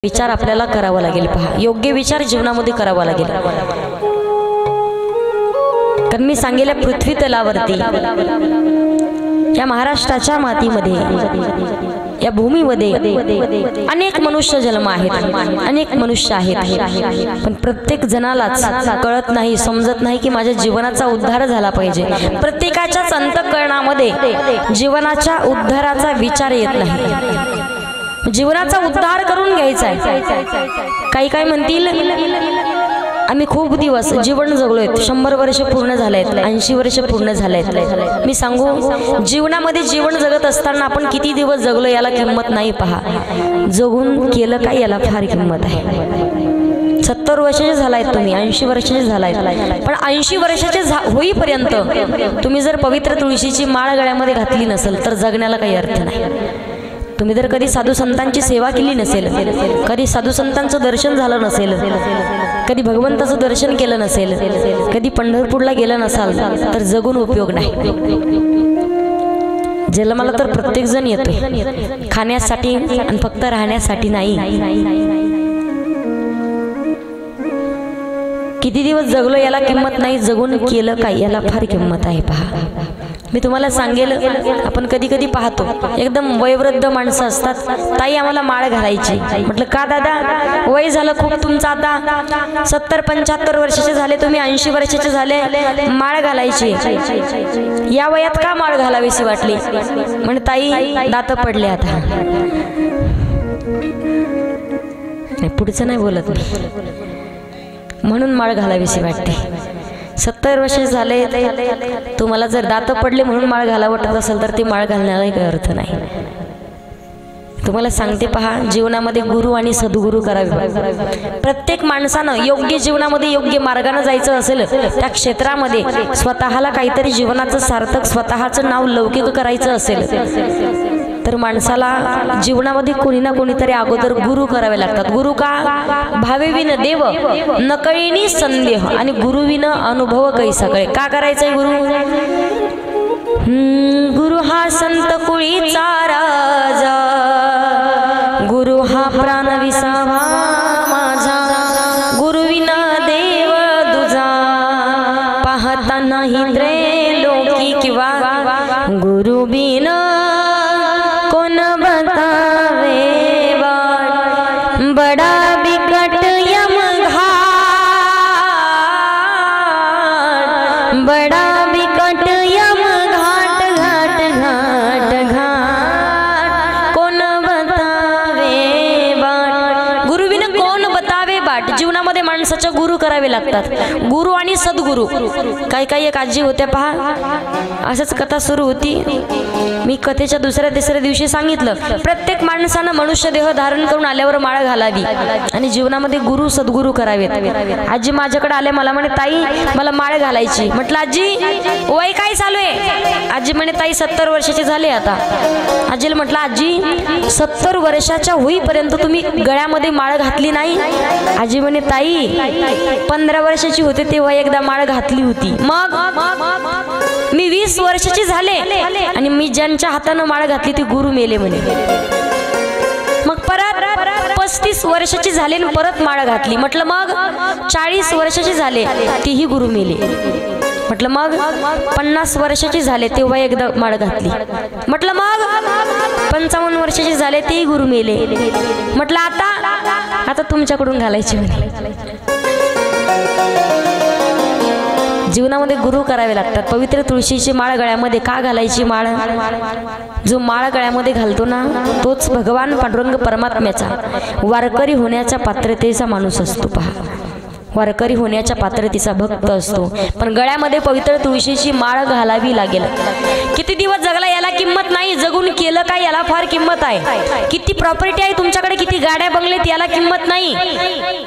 विचार आपल्याला करावा लागेल। पहा, योग्य विचार जीवनामध्ये करावा लागेल। कारण मी सांगेल्या पृथ्वी तलावरती या महाराष्ट्राच्या मातीमध्ये या भूमीमध्ये अनेक मनुष्य जन्म आहेत, अनेक मनुष्य आहेत, पण प्रत्येक जणालाच कळत नाही, समजत नाही की माझ्या जीवनाचा उद्धार झाला पाहिजे। प्रत्येकाच्याच अंतःकरणामध्ये जीवनाच्या उद्धाराचा विचार येत नाही। जीवनाचा उद्धार करून घ्यायचा आहे। काही काय म्हणतील आम्ही खूप दिवस जीवन जगलोय, 100 वर्ष पूर्ण झालेत, 80 वर्ष पूर्ण झालेत। मी सांगू, जीवनामध्ये जीवन जगत असताना आपण किती दिवस जगलो याला किंमत नाही। पहा, जगून केलं काय याला फार किंमत आहे। 70 वर्षाचे झालायत तुम्ही, 80 वर्षाचे झालायत, पण 80 वर्षाचे होईपर्यंत तुम्ही जर पवित्र तुळशीची माळ गळ्यामध्ये घातली नसेल तर जगण्याला काही अर्थ नाही। तुम्ही जर कधी साधू संतांची सेवा केली नसेल, कधी साधू संतांचं दर्शन झालं नसेल, कधी भगवंताचं दर्शन केलं नसेल, कधी पंढरपूरला गेलं नसाल तर जगून उपयोग नाही। जन्माला तर प्रत्येक जण येतोय, खाण्यासाठी आणि फक्त राहण्यासाठी नाही। किती दिवस जगलो याला किंमत नाही, जगून केलं काय याला फार किंमत आहे। पहा, मी तुम्हाला सांगेल, आपण कधी कधी पाहतो एकदम वयोवृद्ध माणसं असतात, ताई आम्हाला माळ घालायची। म्हटलं का दादा, वय झालं खूप तुमचं, आता 70-75 वर्षाचे झाले तुम्ही, 80 वर्षाचे झाले, माळ घालायची। या वयात का माळ घालावीशी वाटली? म्हणजे ताई दात पडले आता, पुढचं नाही बोलत मी, म्हणून माळ घालावीशी वाटते। 70 वर्ष झाले तुम्हाला जर दात पडले म्हणून माळ घालावं वाटत असेल तर ती माळ घालण्याला काही अर्थ नाही। तुम्हाला सांगते, पहा, जीवनामध्ये गुरु आणि सद्गुरु करावे। प्रत्येक माणसानं योग्य जीवनामध्ये योग्य मार्गाने जायचं असेल, त्या क्षेत्रामध्ये स्वतःला काहीतरी जीवनाचं सार्थक, स्वतःचं नाव लौकिक करायचं असेल तर माणसाला जीवनामध्ये कोणी ना कोणीतरी अगोदर गुरु करावे लागतात। गुरु का? भावेविन देव नकळीनी संदेह आणि गुरुविन अनुभव कैसा कळे। का करायचंय गुरु? गुरु हा संत कुळीचा राजा, गुरु हा प्राण विसावा माझा, गुरुविना देव दुजा पाहता नाही त्रैलोकी किंवा गुरु बिन कोण बतावे वाट, बडा बिकट यमघाट, बडा बिकट यमघाट, घाट घाट घाट कोण बतावे वाट। गुरुविन कोण बतावे बाट। जीवनामध्ये माणसाच्या गुरु करावे लागतात, गुरु आणि सद्गुरु। काही एक आजी होत्या, पहा, असंच कथा सुरू होती। मी कथेच्या दुसऱ्या तिसऱ्या दिवशी सांगितलं, प्रत्येक माणसानं मनुष्य देह धारण करून आल्यावर माळ घालावी आणि जीवनामध्ये गुरु सद्गुरु करावेत। आजी माझ्याकडे आले, मला म्हणे ताई मला माळ घालायची। म्हटलं आजी वय काय चालू आहे? आजी म्हणे ताई 70 वर्षाचे झाले आता। आजीला म्हटलं आजी 70 वर्षाच्या होईपर्यंत तुम्ही गळ्यामध्ये माळ घातली नाही? आजी म्हणे ताई 15 वर्षाची होते तेव्हा एकदा माळ घातली होती, मग मी 20 वर्षाची झाले आणि मी ज्यांच्या हाताने माळ घातली ती गुरु मेले म्हणे। मग परत 35 वर्षाची झाले आणि परत माळ घातली। म्हटलं मग 40 वर्षाची झाले तीही गुरु मेले। म्हटलं मग 50 वर्षाची झाले तेव्हा एकदा माळ घातली। म्हटलं मग 55 वर्षाची झाले तेही गुरु मेले। म्हटलं आता तुमच्याकडून घालायची म्हणे। जीवनामध्ये गुरु करावे लागतात। पवित्र तुळशीची माळ गळ्यामध्ये का घालायची? माळ जो माळ गळ्यामध्ये घालतो ना तोच भगवान पांडुरंग परमात्म्याचा वारकरी होण्याच्या पात्रतेचा माणूस असतो। पहा, वारकरी होण्याच्या पात्रतेचा भक्त असतो, पण गळ्यामध्ये पवित्र तुळशीची माळ घालावी लागेल। किती दिवस जगला याला किंमत नाही, जगून केलं काय याला फार किंमत आहे। किती प्रॉपर्टी आहे तुमच्याकडे, किती गाड्या बंगलेत याला किंमत नाही।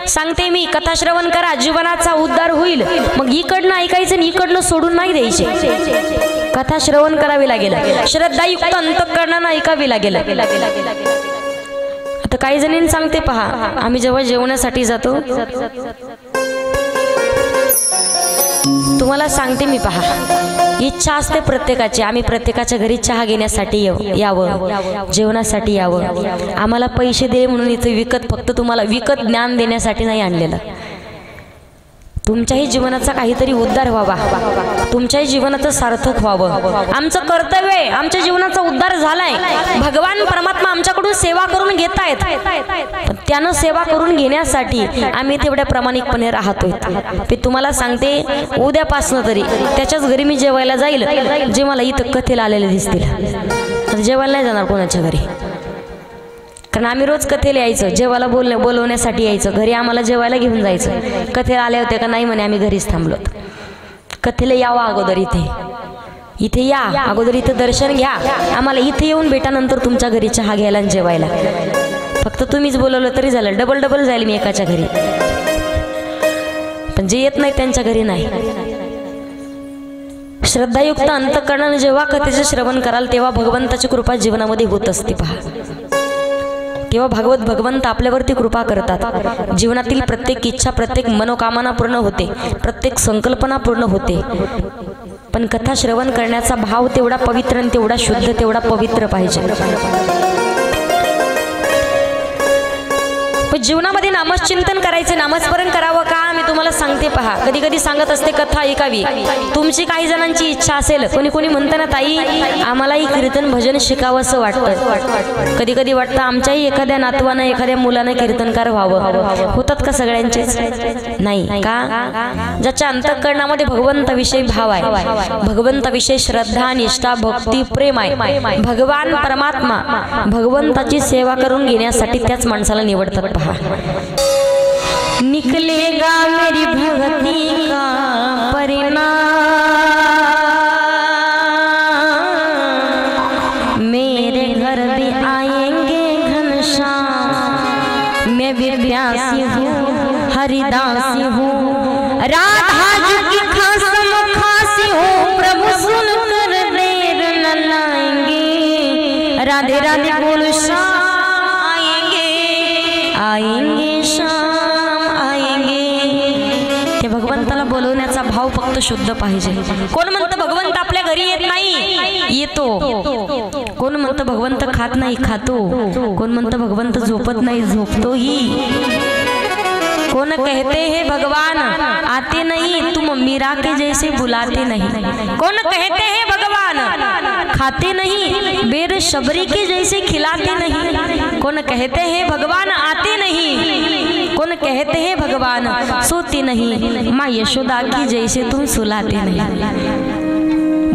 सांगते मी, कथा श्रवण करा, जीवनाचा उद्धार होईल। मग इकडनं ऐकायचं आणि इकडनं सोडून नाही द्यायचे। कथा श्रवण करावी लागेल, श्रद्धायुक्त अंतःकरणाने ऐकावी लागेल। आता काही जणींनी सांगते, पहा, आम्ही जेव्हा जेवणासाठी जातो, तुम्हाला सांगते मी, पहा, इच्छा असते प्रत्येकाची, आम्ही प्रत्येकाच्या घरी चहा घेण्यासाठी यावं, जेवणासाठी यावं. आम्हाला पैसे दे म्हणून इथे विकत, फक्त तुम्हाला विकत ज्ञान देण्यासाठी नाही आणलेलं. तुमच्याही जीवनाचा काहीतरी उद्धार व्हावा, तुमच्याही जीवनाचं सार्थक व्हावं. आमचं कर्तव्य आहे, आमच्या जीवनाचा उद्धार झालाय. भगवान परमात्मा आमच्याकडून सेवा करून घेत आहेत, पण त्यानं सेवा करून घेण्यासाठी आम्ही तेवढ्या प्रामाणिकपणे राहतोय. ते तुम्हाला सांगते, उद्यापासनं तरी त्याच्याच घरी मी जेवायला जाईल जे मला इथं कथेला आलेले दिसतील. जेवायला नाही जाणार कोणाच्या घरी, कारण आम्ही रोज कथेला यायचं, जेवायला बोलवण्यासाठी यायचं. घरी आम्हाला जेवायला घेऊन जायचं. कथेला आले होते का नाही म्हणे, आम्ही घरीच थांबलो. कथेला यावं अगोदर, इथे या अगोदर, इथे दर्शन घ्या. आम्हाला इथे येऊन भेटा, नंतर तुमच्या घरी चहा घ्यायला आणि जेवायला. फक्त तुम्हीच बोलवलं तरी झालं, डबल जाईल मी एकाच्या घरी. पण जे येत नाही त्यांच्या घरी नाही. श्रद्धायुक्त अंतःकरणाने जेव्हा कथेचे श्रवण कराल तेव्हा भगवंताची कृपा जीवनामध्ये होत असते. पहा, तेव्हा भगवंत आपल्यावरती कृपा करतात. जीवनातील प्रत्येक इच्छा, प्रत्येक मनोकामना पूर्ण होते, प्रत्येक संकल्पना पूर्ण होते. पण कथा श्रवण करण्याचा भाव तेवढा पवित्र आणि तेवढा शुद्ध, तेवढा पवित्र पाहिजे. जीवनामध्ये नामचिंतन करायचे, नामस्मरण करावं का? मी तुम्हाला सांगते पहा, कधी कधी सांगत असते कथा ऐकावी. तुमची काही जणांची इच्छा असेल, कोणी कोणी म्हणतं ना ताई आम्हालाही कीर्तन भजन शिकावं असं वाटतं. कधी कधी वाटतं आमच्याही एखाद्या नातवानं, एखाद्या मुलानं कीर्तनकार व्हावं. होतात का सगळ्यांचेच? नाही का? ज्याच्या अंतःकरणामध्ये भगवंताविषयी भाव आहे, भगवंताविषयी श्रद्धा, निष्ठा, भक्ती, प्रेम आहे, भगवान परमात्मा भगवंताची सेवा करून घेण्यासाठी त्याच माणसाला निवडतात. पहा, निकलेगा मेरी भक्ति का परिणाम, मेरे घर भी आएंगे घनश्याम, मैं भी प्यासी हूँ हरिदासी हूँ, राधा जी की खासम खासी हूँ, प्रभु सुन कर देर न लाएंगे, राधे राधे बोल श्याम आएंगे, शाम आएंगे. ते भगवंताला बोलवण्याचा भाव फक्त शुद्ध पाहिजे. कोण म्हणतं भगवंत आपल्या घरी येत नाही? येतो. कोण म्हणतं भगवंत खात नाही? खातो. कोण म्हणतं भगवंत झोपत नाही? झोपतोही. कौन कहते हैं भगवान आते नहीं, तुम मीरा के जैसे बुलाते नहीं. कौन कहते हैं भगवान खाते नहीं, बेर शबरी के जैसे खिलाते नहीं. कौन कहते हैं भगवान आते नहीं, कौन कहते हैं भगवान सोते नहीं, माँ यशोदा की जैसे तुम सुलाते नहीं.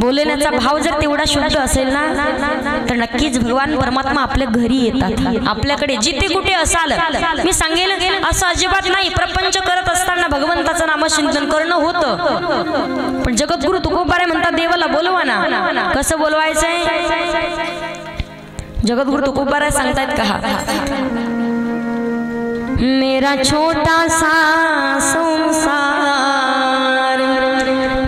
बोलण्याचा भाव जर तेवढा शुद्ध असेल ना, तर नक्कीच भगवान परमात्मा आपल्या घरी येतात. आपल्याकडे जिथे कुठे असाल, मी सांगेल असं अजिबात नाही. प्रपंच करत असताना भगवंताचं नामचिंतन करणं होतं, पण जगद्गुरु तुकोबाराय म्हणतात देवाला बोलवा ना. कसं बोलवायचंय? जगद्गुरु तुकोबाराय सांगतायत का, मेरा छोटा सा संसार,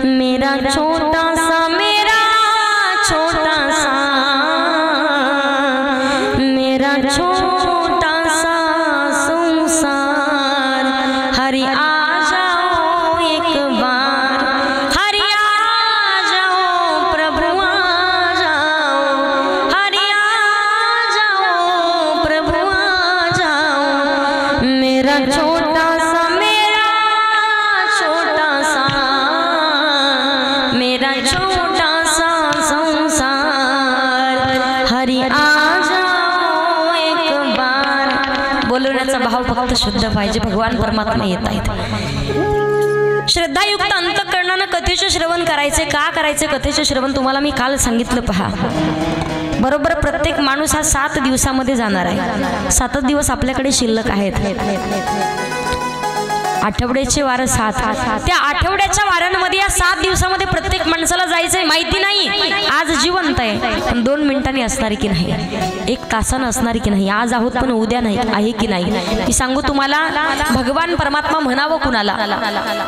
मेरा छोटा सा, मेरा छोटा सा, मेरा छोटा सा संसार, हरि आ जाओ एक बार, हरि आ जाओ प्रभु आ जाओ, हरि आ जाओ प्रभु आ जाओ, मेरा छोटा सा, मेरा छोटा सा, मेरा छोटा सा संसार, हरि आ जाओ एक बार. बोलण्याचा भाव फक्त शुद्ध पाहिजे. भगवान परमात्मा येत आहेत. श्रद्धायुक्त अंतःकरणानं कथेचे श्रवण करायचे. का करायचे कथेचे श्रवण? तुम्हाला मी काल सांगितलं. पहा, बरोबर प्रत्येक माणूस हा 7 दिवसामध्ये जाणार आहे. 7 दिवस आपल्याकडे शिल्लक आहेत. आठवड्याचे वार 7. त्या आठवड्याच्या वारांमध्ये या 7 दिवसामध्ये प्रत्येक माणसाला जायचंय. माहिती नाही आज जिवंत आहे पण 2 मिनिटांनी असणार की नाही, 1 तासानं असणार की नाही, आज आहोत पण उद्या नाही आहे की नाही. मी सांगू तुम्हाला, भगवान परमात्मा म्हणावं कुणाला?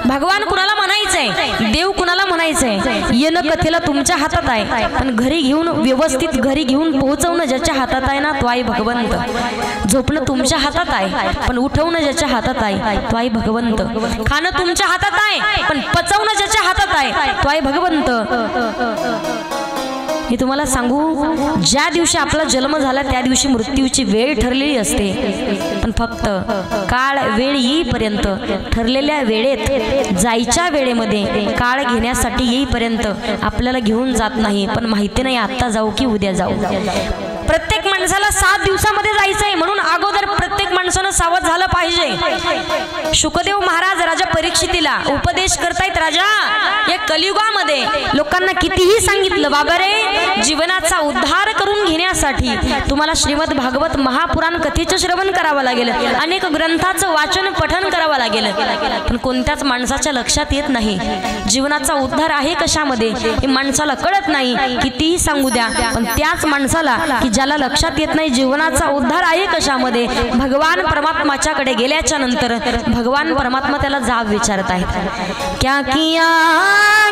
भगवान कुणाला म्हणायचंय? देव कुणाला म्हणायचंय? येणं कथेला तुमच्या हातात आहे, पण घरी घेऊन व्यवस्थित घरी घेऊन पोहोचवणं ज्याच्या हातात आहे ना, तो आहे भगवंत. झोपणं तुमच्या हातात आहे, पण उठवणं ज्याच्या हातात आहे तो आहे भगवंत. भगवंत। खाणं तुमच्या हातात आहे, पण पचवणं ज्याच्या हातात आहे तो आहे भगवंत। मी तुम्हाला सांगू, ज्या दिवशी आपला जन्म झाला त्या दिवशी मृत्यूची वेळ ठरलेली असते, पण फक्त काळ वेळ येईपर्यंत ठरलेल्या वेळेत जायच्या वेळेमध्ये काळ घेण्यासाठी येईपर्यंत आपल्याला घेऊन जात नाही। पण माहिती नाही आता जाऊ की उद्या जाऊ। प्रत्येक माणसाला 7 दिवसामध्ये जायचंय, म्हणून अगोदर प्रत्येक माणसानं सावध झालं पाहिजे। शुकदेव महाराज राजा परीक्षितीला उपदेश करतायत, राजा या कलियुगामध्ये लोकांना कितीही सांगितलं बाबा रे, जीवनाचा उद्धार करून घेण्यासाठी तुम्हाला श्रीमद भागवत महापुराण कथेचं श्रवण करावं लागेल, अनेक ग्रंथाचं वाचन पठन करावं लागेल, पण कोणत्याच माणसाच्या लक्षात येत नाही जीवनाचा उद्धार आहे कशामध्ये, हे माणसाला कळत नाही। कितीही सांगू द्या, पण त्याच माणसाला की ज्याला लक्षात येत नाही जीवनाचा उद्धार आहे कशामध्ये, भगवान परमात्माच्याकडे गेल्याच्या नंतर भगवान परमात्मा त्याला जाब विचारत आहेत, क्या किया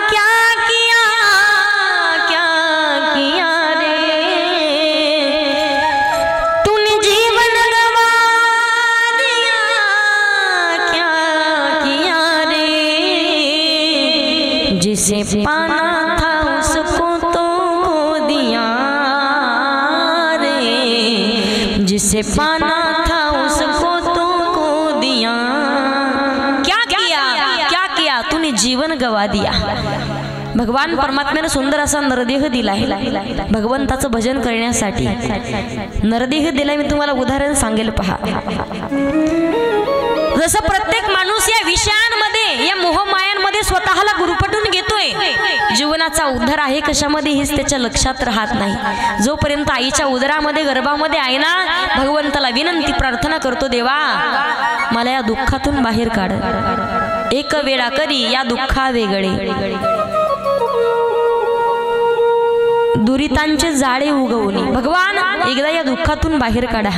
क्या किया क्या किया रे तूने जीवन गवा दिया, क्या किया रे जिसे पाना था उसको तो दिया, जिसे पाना था उसको तुमको दिया, क्या किया तूने जीवन गवा दिया। भगवान परमात्म्याने सुंदर असा नरदेह दिलाय भगवंताचं भजन करण्यासाठी। नरदेह दिलाय, मी तुम्हाला उदाहरण सांगेल पहा। जसं प्रत्येक माणूस या विषयांमध्ये या मोहमायांमध्ये स्वतःला गुरफटून घेतोय, जीवनाचा उद्धार आहे कशामध्ये हेच त्याच्या लक्षात राहत नाही। जोपर्यंत आईच्या उदरामध्ये गर्भामध्ये आहे ना, भगवंताला विनंती प्रार्थना करतो, देवा मला या दुःखातून बाहेर काढ, एक वेळा करी या दुःखा वेगळे दुरितांचे जाळे उगवणे। भगवान एकदा या दुःखातून बाहेर काढा।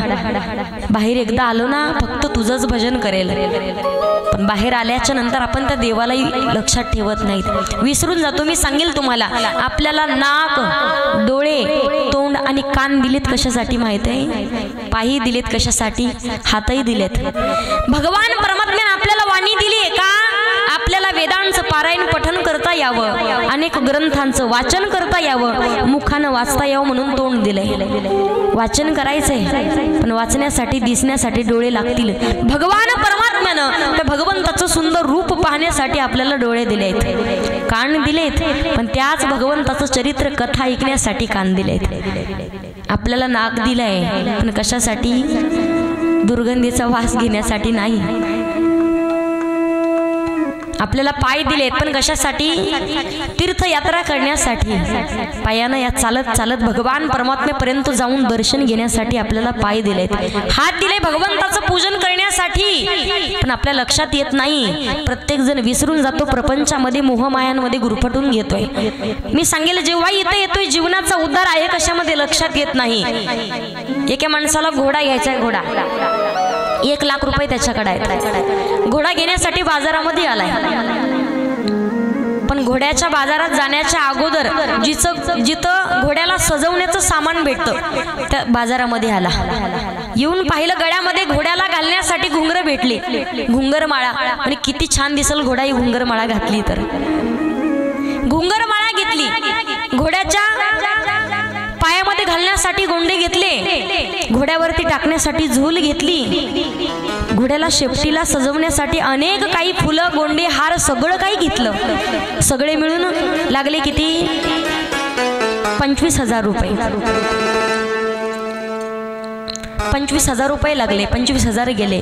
बाहेर एकदा आलो ना फक्त तुझंच भजन करेल, पण बाहेर आल्याच्या नंतर आपण त्या देवालाही लक्षात ठेवत नाहीत, विसरून जातो। मी सांगेल तुम्हाला, आपल्याला नाक, डोळे, तोंड आणि कान दिलेत कशासाठी माहित आहे? पायही दिलेत कशासाठी? हातही दिलेत। भगवान परमात्म्याने आपल्याला वाणी दिली आहे का? आपल्याला वेदांचं पारायण पठन करता यावं, अनेक ग्रंथांचं वाचन करता यावं, मुखानं वाचता यावं म्हणून तोंड दिलंय। वाचन करायचंय, पण वाचण्यासाठी दिसण्यासाठी डोळे लागतील। भगवान परमात्म्यानं त्या भगवंताचं सुंदर रूप पाहण्यासाठी आपल्याला डोळे दिलेत, कान दिलेत, पण त्याच भगवंताचं चरित्र कथा ऐकण्यासाठी कान दिलेत। आपल्याला नाक दिलंय, पण कशासाठी? दुर्गंधीचा वास घेण्यासाठी नाही। आपल्याला पाय दिलेत, पण कशासाठी? तीर्थयात्रा करण्यासाठी। पायानं या चालत चालत भगवान परमात्म्यापर्यंत जाऊन दर्शन घेण्यासाठी आपल्याला पाय दिलेत। हात दिले भगवंताचं पूजन करण्यासाठी, पण आपल्या लक्षात येत नाही। प्रत्येक जण विसरून जातो, प्रपंचामध्ये मोहमायांमध्ये गुरफटून घेतोय। मी सांगेल, जेव्हा इथे येतोय जीवनाचा उद्धार आहे कशामध्ये लक्षात येत नाही। एका माणसाला घोडा घ्यायचा आहे, घोडा 1 लाख रुपये त्याच्याकडे आहेत। घोडा घेण्यासाठी बाजारामध्ये आलाय, पण घोड्याच्या बाजारात जाण्याच्या अगोदर जिथं घोड्याला सजवण्याचं सामान भेटतं त्या बाजारामध्ये आला। येऊन पाहिलं, गळ्यामध्ये घोड्याला घालण्यासाठी घुंगर भेटली, घुंगरमाळा। आणि किती छान दिसल घोडा ही घुंगरमाळा घातली तर। घुंगरमाळा घेतली, घोड्याच्या पायामध्ये घालण्यासाठी गोंडे घेतले, घोड्यावरती टाकण्यासाठी झूल घेतली, घोड्याला शेपटीला सजवण्यासाठी अनेक काही फुलं, गोंडे, हार सगळं काही घेतलं। सगळे मिळून लागले किती? 25,000 रुपये। 25,000 रुपये लागले, 25,000 गेले।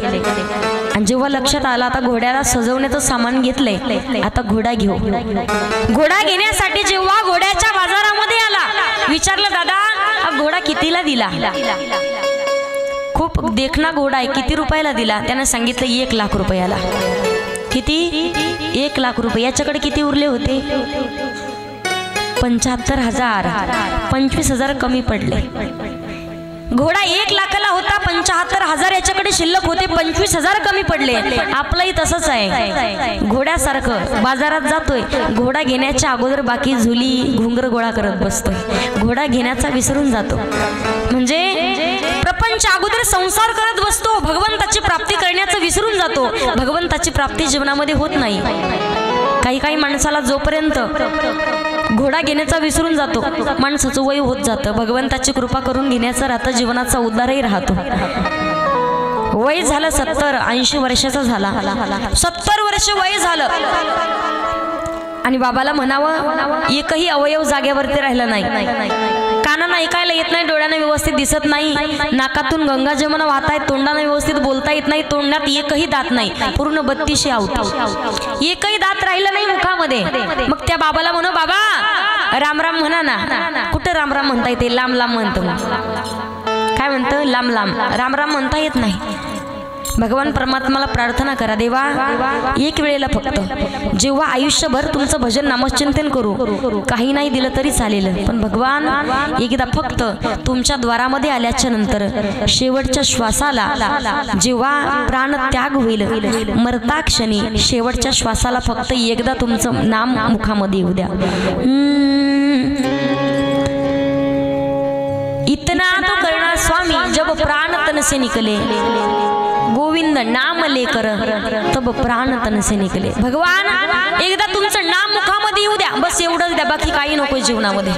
आणि जेव्हा लक्षात आलं आता घोड्याला सजवण्याचं सामान घेतलंय, आता घोडा घेऊ। घोडा घेण्यासाठी जेव्हा घोड्याच्या बाजारामध्ये आला, विचारलं, दादा हा घोडा कितीला दिला? खूप देखना घोडा आहे, किती रुपयाला दिला? त्याने सांगितलं 1 लाख रुपयाला। किती? 1 लाख रुपये। याच्याकडे किती उरले होते? 75,000। 25,000 कमी पडले। घोडा 1 लाखाला होता, 75,000 याच्याकडे शिल्लक होते, 25,000 कमी पडले। आपलंही तसंच आहे, घोड्यासारखं बाजारात जातोय, घोडा घेण्याच्या अगोदर बाकी झुली घुंगर गोळा करत बसतोय, घोडा घेण्याचा विसरून जातो। म्हणजे प्रपंच अगोदर संसार करत बसतो, भगवंताची प्राप्ती करण्याचं विसरून जातो, भगवंताची प्राप्ती जीवनामध्ये होत नाही। काही काही माणसाला जोपर्यंत घोडा घेण्याचा विसरून जातो, माणसाचं वय होत जातं, भगवंताची कृपा करून घेण्याचा राहतं, जीवनाचा उद्धारही राहतो। वय झालं 70-80 वर्षाचा झाला, 70 वर्ष वय झालं आणि बाबाला म्हणावं एकही अवयव जागेवरती राहिला नाही, कानानं ऐकायला येत नाही, डोळ्यानं व्यवस्थित दिसत नाही, नाकातून गंगा जमुना वाहत आहेत, तोंडानं व्यवस्थित बोलता येत नाही, तोंडात एकही दात नाही, पूर्ण 32 आउट, एकही दात राहिलं नाही मुखामध्ये। मग त्या बाबाला म्हणू बाबा राम राम म्हणा ना, कुठं राम राम म्हणता येते, लांब लांब म्हणतो, काय म्हणतं लांब लांब, राम राम म्हणता येत नाही। भगवान परमात्माला प्रार्थना करा, देवा एक वेळेला फक्त, जेव्हा आयुष्यभर तुमचं भजन नामचिंतन करू, काही नाही दिलं तरी चालेल, पण भगवान एकदा फक्त तुमच्या द्वारामध्ये आल्याच्या नंतर शेवटच्या श्वासाला, जेव्हा प्राण त्याग होईल मरता क्षणी, शेवटच्या श्वासाला फक्त एकदा तुमचं नाम मुखामध्ये येऊ द्या। इतना तो करना स्वामी जब प्राण तन से निकले, गोविंद नाम लेकर तब प्राण तन से निकले। भगवान एकदा तुमचं नाम मुखामध्ये येऊ द्या, बस एवढंच द्या, बाकी काही नको जीवनामध्ये।